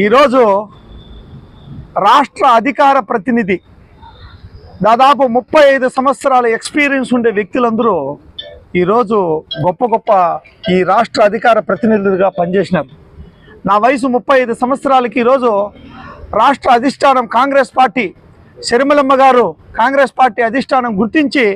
ఈరోజు రాష్ట్ర అధికార ప్రతినిధి దాదాపు 35 సంవత్సరాల ఎక్స్పీరియన్స్ ఉండే వ్యక్తులందరూ ఈరోజు గొప్ప గొప్ప ఈ రాష్ట్ర అధికార ప్రతినిధులుగా పనిచేసినారు. నా వయసు 35 సంవత్సరాలకి ఈరోజు రాష్ట్ర అధిష్టానం కాంగ్రెస్ పార్టీ షర్మిలమ్మ గారు కాంగ్రెస్ పార్టీ అధిష్టానం గుర్తించి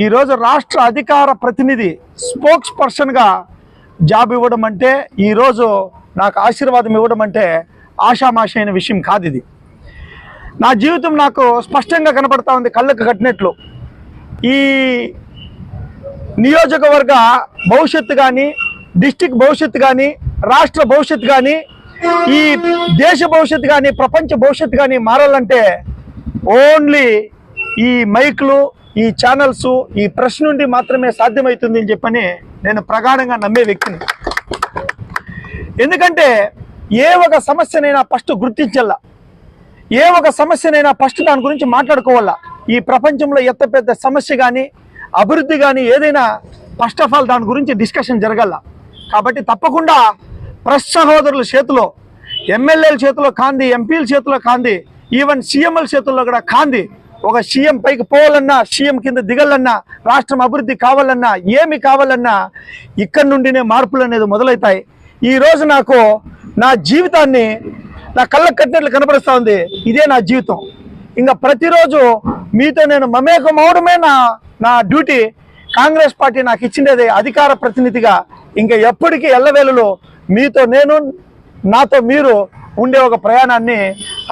ఈరోజు రాష్ట్ర అధికార ప్రతినిధి స్పోక్స్ పర్సన్గా జాబ్ ఇవ్వడం అంటే, ఈరోజు నాకు ఆశీర్వాదం ఇవ్వడం అంటే ఆషామాషి అయిన విషయం కాదు. ఇది నా జీవితం నాకు స్పష్టంగా కనపడతా ఉంది, కళ్ళకు కట్టినట్లు. ఈ నియోజకవర్గ భవిష్యత్తు కానీ, డిస్టిక్ భవిష్యత్తు కానీ, రాష్ట్ర భవిష్యత్తు కానీ, ఈ దేశ భవిష్యత్తు కానీ, ప్రపంచ భవిష్యత్తు కానీ మారాలంటే ఓన్లీ ఈ మైక్లు, ఈ ఛానల్స్, ఈ ప్రెస్ నుండి మాత్రమే సాధ్యమవుతుంది అని చెప్పని నేను ప్రగాఢంగా నమ్మే వ్యక్తిని. ఎందుకంటే ఏ ఒక సమస్యనైనా ఫస్ట్ గుర్తించాల, ఏ ఒక సమస్యనైనా ఫస్ట్ దాని గురించి మాట్లాడుకోవాలా. ఈ ప్రపంచంలో ఎంత పెద్ద సమస్య కానీ, అభివృద్ధి కానీ ఏదైనా ఫస్ట్ ఆఫ్ ఆల్ దాని గురించి డిస్కషన్ జరగాల. కాబట్టి తప్పకుండా ప్రెస్ సహోదరుల చేతిలో, ఎమ్మెల్యేల చేతిలో కాంది, ఎంపీల చేతిలో కాంది, ఈవెన్ సీఎంల చేతుల్లో కూడా కాంది. ఒక సీఎం పైకి పోవాలన్నా, సీఎం కింద దిగాలన్నా, రాష్ట్రం అభివృద్ధి కావాలన్నా, ఏమి కావాలన్నా ఇక్కడి నుండినే మార్పులు అనేది మొదలవుతాయి. ఈరోజు నాకు నా జీవితాన్ని నా కళ్ళకు కట్టినట్లు కనపరుస్తూ ఉంది. ఇదే నా జీవితం. ఇంకా ప్రతిరోజు మీతో నేను మమేకం అవడమే నా డ్యూటీ. కాంగ్రెస్ పార్టీ నాకు ఇచ్చిండేది అధికార ప్రతినిధిగా. ఇంకా ఎప్పటికీ ఎల్లవేళలో మీతో నేను, నాతో మీరు ఉండే ఒక ప్రయాణాన్ని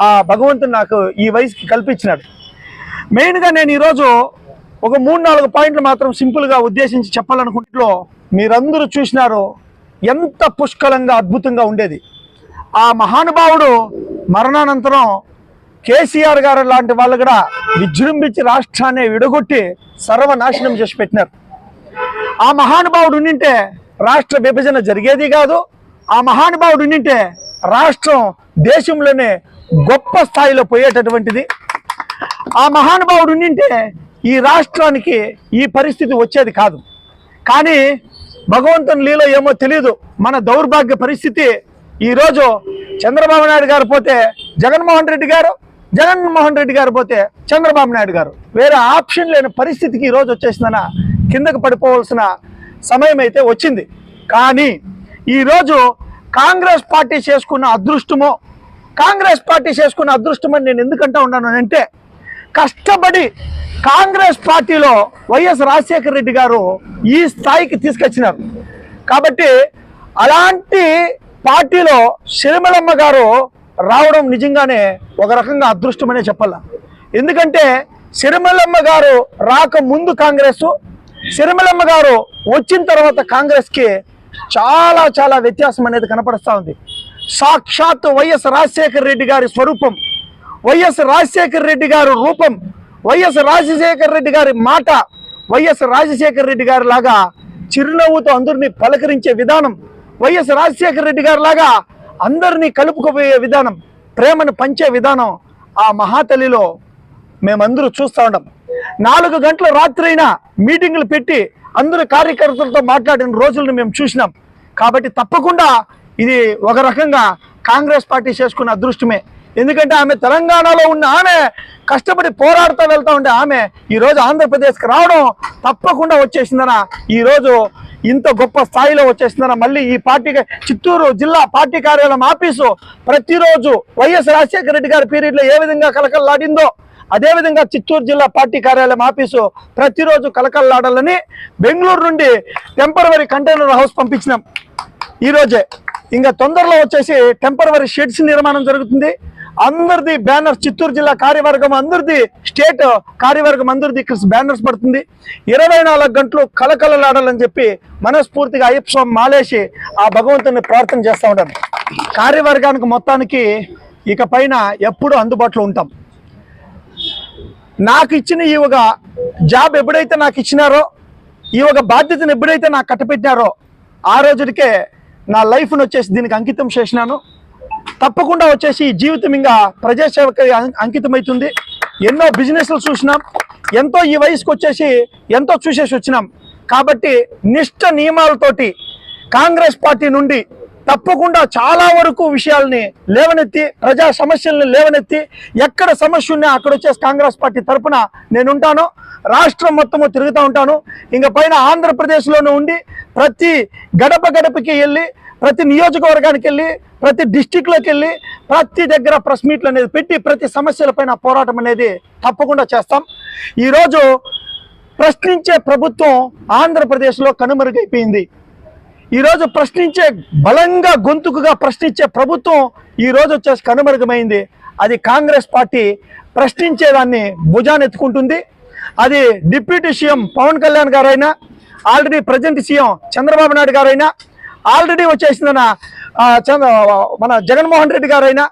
ఆ భగవంతుడు నాకు ఈ వయసుకి కల్పించినాడు. మెయిన్గా నేను ఈరోజు ఒక 3-4 పాయింట్లు మాత్రం సింపుల్గా ఉద్దేశించి చెప్పాలనుకుంటులో, మీరందరూ చూసినారు ఎంత పుష్కలంగా అద్భుతంగా ఉండేది. ఆ మహానుభావుడు మరణానంతరం కేసీఆర్ గారు లాంటి వాళ్ళు కూడా విజృంభించి రాష్ట్రాన్ని విడగొట్టి సర్వనాశనం చేసి పెట్టినారు. ఆ మహానుభావుడు ఉండింటే రాష్ట్ర విభజన జరిగేది కాదు. ఆ మహానుభావుడు ఉండింటే రాష్ట్రం దేశంలోనే గొప్ప స్థాయిలో పోయేటటువంటిది. ఆ మహానుభావుడు ఉండింటే ఈ రాష్ట్రానికి ఈ పరిస్థితి వచ్చేది కాదు. కానీ భగవంతుని లీల ఏమో తెలియదు. మన దౌర్భాగ్య పరిస్థితి ఈరోజు చంద్రబాబు నాయుడు గారు పోతే జగన్మోహన్ రెడ్డి గారు, జగన్మోహన్ రెడ్డి గారు పోతే చంద్రబాబు నాయుడు గారు, వేరే ఆప్షన్ లేని పరిస్థితికి ఈరోజు వచ్చేసిందన కిందకు పడిపోవాల్సిన సమయం అయితే వచ్చింది. కానీ ఈరోజు కాంగ్రెస్ పార్టీ చేసుకున్న అదృష్టమో, కాంగ్రెస్ పార్టీ చేసుకున్న అదృష్టమని నేను ఎందుకంటా ఉన్నాను అంటే, కష్టపడి కాంగ్రెస్ పార్టీలో వైఎస్ రాజశేఖర రెడ్డి గారు ఈ స్థాయికి తీసుకొచ్చినారు. కాబట్టి అలాంటి పార్టీలో షర్మిలమ్మ గారు రావడం నిజంగానే ఒక రకంగా అదృష్టమనే చెప్పాల. ఎందుకంటే షర్మిలమ్మ గారు రాకముందు కాంగ్రెస్, షర్మిలమ్మ గారు వచ్చిన తర్వాత కాంగ్రెస్కి చాలా చాలా వ్యత్యాసం అనేది కనపడుతూ ఉంది. సాక్షాత్ వైఎస్ రాజశేఖర రెడ్డి గారి స్వరూపం, వైఎస్ రాజశేఖర రెడ్డి గారి రూపం, వైఎస్ రాజశేఖర రెడ్డి గారి మాట, వైఎస్ రాజశేఖర రెడ్డి గారి లాగా చిరునవ్వుతో అందరినీ పలకరించే విధానం, వైఎస్ రాజశేఖర రెడ్డి గారి లాగా అందరినీ కలుపుకుపోయే విధానం, ప్రేమను పంచే విధానం ఆ మహాతల్లిలో మేమందరూ చూస్తూ ఉన్నాం. 4 గంటల రాత్రి అయినా మీటింగులు పెట్టి అందరూ కార్యకర్తలతో మాట్లాడిన రోజులను మేము చూసినాం. కాబట్టి తప్పకుండా ఇది ఒక రకంగా కాంగ్రెస్ పార్టీ చేసుకున్న అదృష్టమే. ఎందుకంటే ఆమె తెలంగాణలో ఉన్న ఆమె కష్టపడి పోరాడుతూ వెళ్తూ ఉండే ఆమె ఈరోజు ఆంధ్రప్రదేశ్కి రావడం తప్పకుండా వచ్చేసిందన, ఈరోజు ఇంత గొప్ప స్థాయిలో వచ్చేసిందన. మళ్ళీ ఈ పార్టీకి చిత్తూరు జిల్లా పార్టీ కార్యాలయం ఆఫీసు ప్రతిరోజు వైఎస్ రాజశేఖర రెడ్డి గారి పీరియడ్లో ఏ విధంగా కలకల్లాడిందో అదేవిధంగా చిత్తూరు జిల్లా పార్టీ కార్యాలయం ఆఫీసు ప్రతిరోజు కలకల్లాడాలని బెంగళూరు నుండి టెంపరవరీ కంటైనర్ హౌస్ పంపించినాం ఈరోజే. ఇంకా తొందరలో వచ్చేసి టెంపరవరీ షెడ్స్ నిర్మాణం జరుగుతుంది. అందరిది బ్యానర్స్, చిత్తూరు జిల్లా కార్యవర్గం అందరిది, స్టేట్ కార్యవర్గం అందరిది బ్యానర్స్ పడుతుంది. 24 గంటలు కలకలలాడాలని చెప్పి మనస్ఫూర్తిగా అయ్యప్ప స్వామి మాలేసి ఆ భగవంతుని ప్రార్థన చేస్తూ ఉంటాను. కార్యవర్గానికి మొత్తానికి ఇక పైన ఎప్పుడూ అందుబాటులో ఉంటాం. నాకు ఇచ్చిన ఈ ఒక జాబ్ ఎప్పుడైతే నాకు ఇచ్చినారో, ఈ ఒక బాధ్యతను ఎప్పుడైతే నాకు కట్టపెట్టినారో ఆ రోజుడికే నా లైఫ్ను వచ్చేసి దీనికి అంకితం చేసినాను. తప్పకుండా వచ్చేసి ఈ జీవితం ఇంకా ప్రజాసేవకి అంకితమవుతుంది. ఎన్నో బిజినెస్లు చూసినాం, ఎంతో ఈ వయసుకు వచ్చేసి ఎంతో చూసేసి వచ్చినాం. కాబట్టి నిష్ట నియమాలతోటి కాంగ్రెస్ పార్టీ నుండి తప్పకుండా చాలా వరకు విషయాల్ని లేవనెత్తి, ప్రజా సమస్యల్ని లేవనెత్తి, ఎక్కడ సమస్య ఉన్నా అక్కడ వచ్చేసి కాంగ్రెస్ పార్టీ తరఫున నేను ఉంటాను. రాష్ట్రం మొత్తము తిరుగుతూ ఉంటాను. ఇంక పైన ఆంధ్రప్రదేశ్లోనూ ఉండి ప్రతి గడపకి వెళ్ళి, ప్రతి నియోజకవర్గానికి వెళ్ళి, ప్రతి డిస్టిక్లోకి వెళ్ళి, ప్రతి దగ్గర ప్రెస్ మీట్లు అనేది పెట్టి ప్రతి సమస్యలపైన పోరాటం అనేది తప్పకుండా చేస్తాం. ఈరోజు ప్రశ్నించే ప్రభుత్వం ఆంధ్రప్రదేశ్లో కనుమరుగైపోయింది. ఈరోజు ప్రశ్నించే, బలంగా గొంతుకుగా ప్రశ్నించే ప్రభుత్వం ఈరోజు వచ్చేసి కనుమరుగమైంది. అది కాంగ్రెస్ పార్టీ ప్రశ్నించేదాన్ని భుజానెత్తుకుంటుంది. అది డిప్యూటీ సీఎం పవన్ కళ్యాణ్ గారైనా, already present CM Chandrababu Naidu గారైనా, ఆల్రెడీ వచ్చేసిందన్న మన జగన్మోహన్ రెడ్డి గారైనా,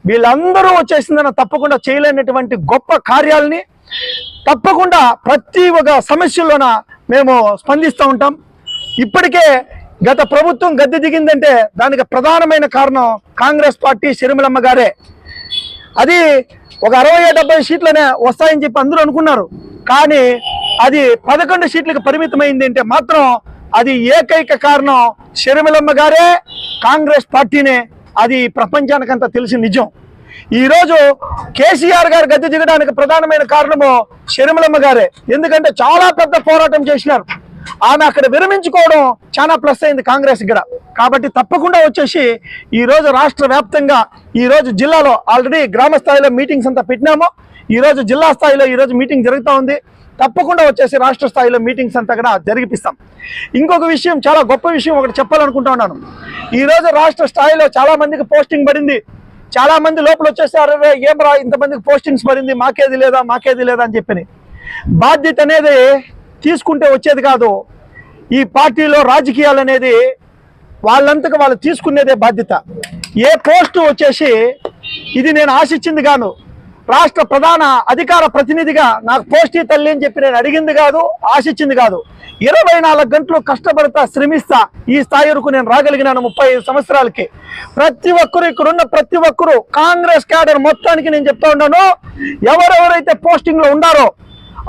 వీళ్ళందరూ వచ్చేసిందన్న తప్పకుండా చేయలేనటువంటి గొప్ప కార్యాలని తప్పకుండా ప్రతి ఒక్క సమస్యలోన మేము స్పందిస్తూ ఉంటాం. ఇప్పటికే గత ప్రభుత్వం గద్దె దిగిందంటే దానికి ప్రధానమైన కారణం కాంగ్రెస్ పార్టీ, షర్మిలమ్మ గారే. అది ఒక 60-70 సీట్లనే వస్తాయని చెప్పి అందరూ అనుకున్నారు. కానీ అది 11 సీట్లకు పరిమితమైంది అంటే మాత్రం అది ఏకైక కారణం షర్మిలమ్మ గారే, కాంగ్రెస్ పార్టీనే. అది ప్రపంచానికంతా తెలిసిన నిజం. ఈరోజు కేసీఆర్ గారు గద్దె దిగడానికి ప్రధానమైన కారణము షర్మిలమ్మ గారే. ఎందుకంటే చాలా పెద్ద పోరాటం చేసినారు. ఆమె అక్కడ విరమించుకోవడం చాలా ప్లస్ అయింది కాంగ్రెస్ కూడా. కాబట్టి తప్పకుండా వచ్చేసి ఈరోజు రాష్ట్ర వ్యాప్తంగా, ఈరోజు జిల్లాలో ఆల్రెడీ గ్రామ స్థాయిలో మీటింగ్స్ అంతా పెట్టినాము. ఈరోజు జిల్లా స్థాయిలో ఈరోజు మీటింగ్ జరుగుతూ ఉంది. తప్పకుండా వచ్చేసి రాష్ట్ర స్థాయిలో మీటింగ్స్ అంతా కూడా జరిపిస్తాం. ఇంకొక విషయం, చాలా గొప్ప విషయం ఒకటి చెప్పాలనుకుంటా ఉన్నాను. ఈరోజు రాష్ట్ర స్థాయిలో చాలా మందికి పోస్టింగ్ పడింది. చాలా మంది లోపల వచ్చేసారు, ఏం రా ఇంతమందికి పోస్టింగ్స్ పడింది, మాకేది లేదా అని చెప్పి. బాధ్యత అనేది తీసుకుంటే వచ్చేది కాదు. ఈ పార్టీలో రాజకీయాలు అనేది వాళ్ళంతకు వాళ్ళు తీసుకునేదే బాధ్యత. ఏ పోస్టు వచ్చేసి ఇది నేను ఆశించింది కాను, రాష్ట్ర ప్రధాన అధికార ప్రతినిధిగా నాకు పోస్టీ తల్లి అని చెప్పి నేను అడిగింది కాదు, ఆశించింది కాదు. 24 గంటలు కష్టపడతా, శ్రమిస్తా ఈ స్థాయి వరకు నేను రాగలిగినాను 35 సంవత్సరాలకి. ప్రతి ఒక్కరు, ఇక్కడున్న ప్రతి ఒక్కరు కాంగ్రెస్ క్యాడర్ మొత్తానికి నేను చెప్తా ఉన్నాను, ఎవరెవరైతే పోస్టింగ్ లో ఉన్నారో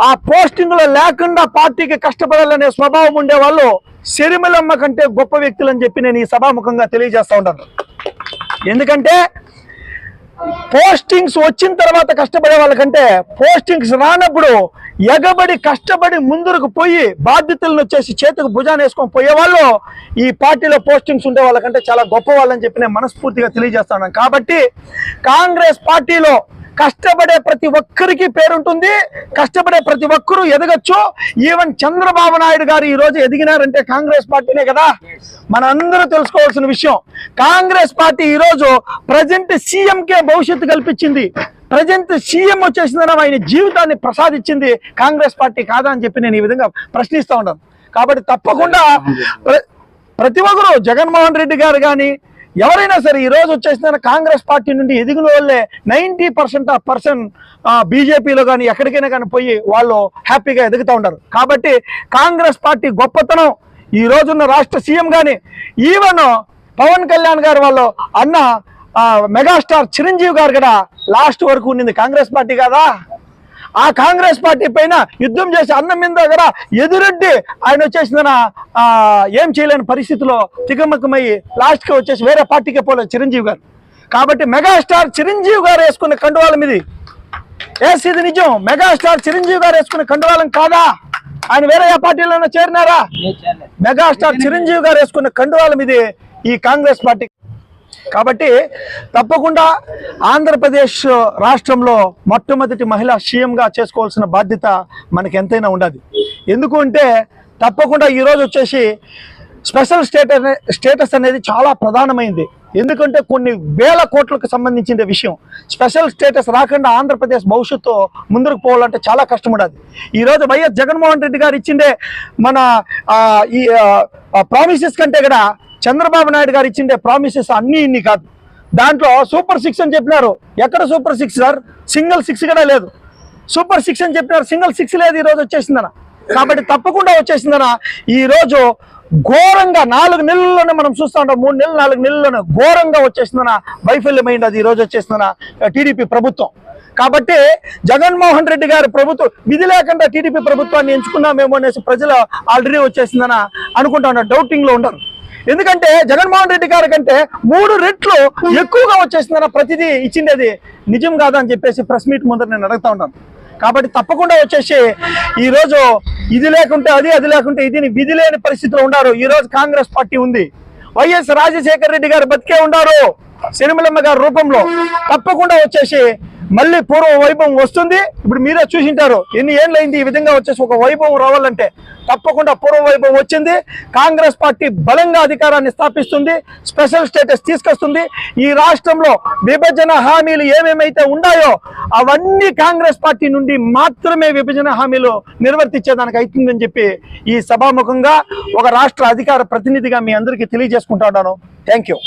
ఆ పోస్టింగ్ లో లేకుండా పార్టీకి కష్టపడాలనే స్వభావం ఉండే వాళ్ళు షర్మిలమ్మ కంటే గొప్ప వ్యక్తులని చెప్పి నేను ఈ సభాముఖంగా తెలియజేస్తా ఉంటాను. ఎందుకంటే పోస్టింగ్స్ వచ్చిన తర్వాత కష్టపడే వాళ్ళకంటే పోస్టింగ్స్ రానప్పుడు ఎగబడి కష్టపడి ముందుకు పోయి బాధ్యతలను వచ్చేసి చేతికి భుజాన్ని వేసుకొని పోయే వాళ్ళు ఈ పార్టీలో పోస్టింగ్స్ ఉండే వాళ్ళకంటే చాలా గొప్ప వాళ్ళని చెప్పి నేను మనస్ఫూర్తిగా తెలియజేస్తాను. కాబట్టి కాంగ్రెస్ పార్టీలో కష్టపడే ప్రతి ఒక్కరికి పేరుంటుంది, కష్టపడే ప్రతి ఒక్కరూ ఎదగచ్చు. ఈవెన్ చంద్రబాబు నాయుడు గారు ఈ రోజు ఎదిగినారంటే కాంగ్రెస్ పార్టీనే కదా. మన అందరూ తెలుసుకోవాల్సిన విషయం, కాంగ్రెస్ పార్టీ ఈ రోజు ప్రజెంట్ సీఎంకే భవిష్యత్తు కల్పించింది. ప్రజెంట్ సీఎం వచ్చేసిందని ఆయన జీవితాన్ని ప్రసాదించింది కాంగ్రెస్ పార్టీ కాదా అని చెప్పి నేను ఈ విధంగా ప్రశ్నిస్తూ ఉన్నాను. కాబట్టి తప్పకుండా ప్రతి ఒక్కరు, జగన్మోహన్ రెడ్డి గారు కానీ ఎవరైనా సరే ఈ రోజు వచ్చేసిన కాంగ్రెస్ పార్టీ నుండి ఎదిగిన వాళ్ళే 90% బీజేపీలో కానీ ఎక్కడికైనా కానీ పోయి వాళ్ళు హ్యాపీగా ఎదుగుతూ ఉంటారు. కాబట్టి కాంగ్రెస్ పార్టీ గొప్పతనం ఈ రోజున్న రాష్ట్ర సీఎం కానీ, ఈవెన్ పవన్ కళ్యాణ్ గారు వాళ్ళు అన్న మెగాస్టార్ చిరంజీవి గారు కూడా లాస్ట్ వరకు ఉండింది కాంగ్రెస్ పార్టీ కదా. ఆ కాంగ్రెస్ పార్టీ పైన యుద్ధం చేసి అన్నం మీద కూడా ఎదురెడ్డి ఆయన వచ్చేసిందన ఏం చేయలేని పరిస్థితిలో తికమకమయ్యి లాస్ట్కి వచ్చేసి వేరే పార్టీకే పోలేదు చిరంజీవి గారు. కాబట్టి మెగాస్టార్ చిరంజీవి గారు వేసుకున్న కండువాల మీద ఇది నిజం. మెగాస్టార్ చిరంజీవి గారు వేసుకున్న కండువాలం కాదా? ఆయన వేరే పార్టీలోనే చేరినారా? మెగాస్టార్ చిరంజీవి గారు వేసుకున్న కండువాల మీద ఈ కాంగ్రెస్ పార్టీ. కాబట్టి తప్పకుండా ఆంధ్రప్రదేశ్ రాష్ట్రంలో మొట్టమొదటి మహిళా సీఎంగా చేసుకోవాల్సిన బాధ్యత మనకి ఎంతైనా ఉండదు. ఎందుకు అంటే తప్పకుండా ఈరోజు వచ్చేసి స్పెషల్ స్టేటస్ అనేది చాలా ప్రధానమైంది. ఎందుకంటే కొన్ని వేల కోట్లకు సంబంధించిన విషయం. స్పెషల్ స్టేటస్ రాకుండా ఆంధ్రప్రదేశ్ భవిష్యత్తు ముందుకు పోవాలంటే చాలా కష్టం ఉండదు. ఈరోజు వైఎస్ జగన్మోహన్ రెడ్డి గారు ఇచ్చిండే మన ఈ ప్రామిసెస్ కంటే కూడా చంద్రబాబు నాయుడు గారు ఇచ్చిండే ప్రామిసెస్ అన్నీ ఇన్ని కాదు. దాంట్లో సూపర్ 6 అని చెప్పినారు. ఎక్కడ సూపర్ 6 సార్? సింగిల్ 6 కూడా లేదు. సూపర్ 6 అని చెప్పినారు, సింగిల్ 6 లేదు. ఈరోజు వచ్చేసిందన. కాబట్టి తప్పకుండా వచ్చేసిందన. ఈరోజు ఘోరంగా 4 నెలల్లోనే మనం చూస్తూ ఉంటాం, 3 నెలలు 4 నెలల్లోనే ఘోరంగా వచ్చేసిందన. వైఫల్యమైంది అది ఈరోజు వచ్చేసిందన టీడీపీ ప్రభుత్వం. కాబట్టి జగన్మోహన్ రెడ్డి గారి ప్రభుత్వం విధి లేకుండా టీడీపీ ప్రభుత్వాన్ని ఎంచుకున్నామేమో అనేసి ప్రజలు ఆల్రెడీ వచ్చేసిందని అనుకుంటా ఉన్నారు, డౌటింగ్ లో ఉండరు. ఎందుకంటే జగన్మోహన్ రెడ్డి గారి కంటే 3 రెట్లు ఎక్కువగా వచ్చేసిందన్న ప్రతిదీ ఇచ్చింది అది నిజం కాదని చెప్పేసి ప్రెస్ మీట్ ముందర నేను అడుగుతా ఉన్నాను. కాబట్టి తప్పకుండా వచ్చేసి ఈరోజు ఇది లేకుంటే అది లేకుంటే ఇది విధి లేని పరిస్థితిలో ఉన్నారు. ఈరోజు కాంగ్రెస్ పార్టీ ఉంది. వైఎస్ రాజశేఖర రెడ్డి గారు బతికే ఉన్నారు సిరిమలమ్మ గారి రూపంలో. తప్పకుండా వచ్చేసి మళ్ళీ పూర్వ వైభవం వస్తుంది. ఇప్పుడు మీరే చూసింటారు ఎన్ని ఏళ్ళైంది ఈ విధంగా వచ్చేసి ఒక వైభవం రావాలంటే. తప్పకుండా పూర్వ వైభవం వచ్చింది. కాంగ్రెస్ పార్టీ బలంగా అధికారాన్ని స్థాపిస్తుంది, స్పెషల్ స్టేటస్ తీసుకొస్తుంది. ఈ రాష్ట్రంలో విభజన హామీలు ఏమేమైతే ఉన్నాయో అవన్నీ కాంగ్రెస్ పార్టీ నుండి మాత్రమే విభజన హామీలు నిర్వర్తించేదానికి అవుతుందని చెప్పి ఈ సభాముఖంగా ఒక రాష్ట్ర అధికార ప్రతినిధిగా మీ అందరికీ తెలియజేసుకుంటా ఉన్నాను. Thank you.